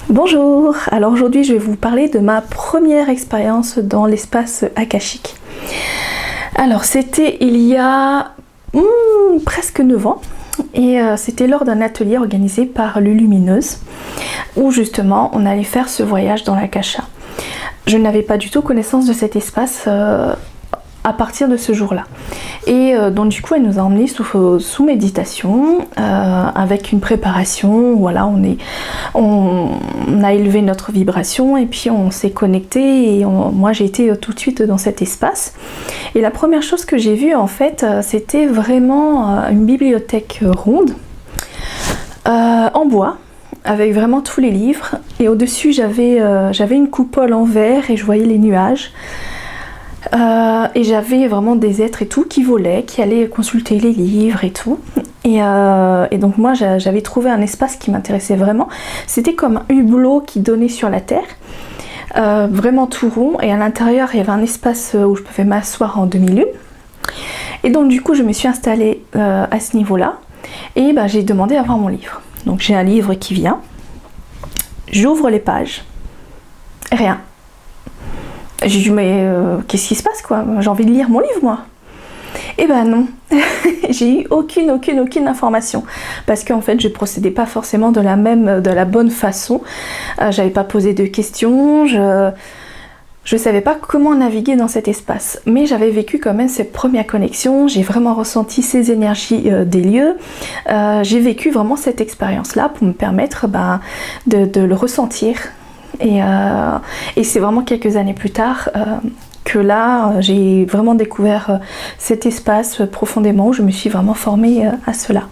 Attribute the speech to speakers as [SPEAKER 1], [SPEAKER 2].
[SPEAKER 1] Bonjour, alors aujourd'hui je vais vous parler de ma première expérience dans l'espace akashique. Alors c'était il y a presque 9 ans et c'était lors d'un atelier organisé par Lulumineuse où justement on allait faire ce voyage dans l'Akasha. Je n'avais pas du tout connaissance de cet espace à partir de ce jour-là. Et donc du coup elle nous a emmenés sous méditation avec une préparation, voilà, on a élevé notre vibration et puis on s'est connecté et moi j'ai été tout de suite dans cet espace. Et la première chose que j'ai vue en fait c'était vraiment une bibliothèque ronde en bois avec vraiment tous les livres et au-dessus j'avais une coupole en verre et je voyais les nuages. Et j'avais vraiment des êtres et tout qui volaient, qui allaient consulter les livres et tout. Et donc moi j'avais trouvé un espace qui m'intéressait vraiment. C'était comme un hublot qui donnait sur la terre, vraiment tout rond. Et à l'intérieur il y avait un espace où je pouvais m'asseoir en demi-lune. Et donc du coup je me suis installée à ce niveau-là. Et j'ai demandé à voir mon livre. Donc j'ai un livre qui vient. J'ouvre les pages. Rien. J'ai dit mais qu'est-ce qui se passe quoi? J'ai envie de lire mon livre moi. Et non, j'ai eu aucune information parce qu'en fait je procédais pas forcément de la bonne façon. J'avais pas posé de questions, je savais pas comment naviguer dans cet espace, mais j'avais vécu quand même cette première connexion. J'ai vraiment ressenti ces énergies des lieux. J'ai vécu vraiment cette expérience là pour me permettre de le ressentir. Et c'est vraiment quelques années plus tard que là j'ai vraiment découvert cet espace profondément où je me suis vraiment formée à cela.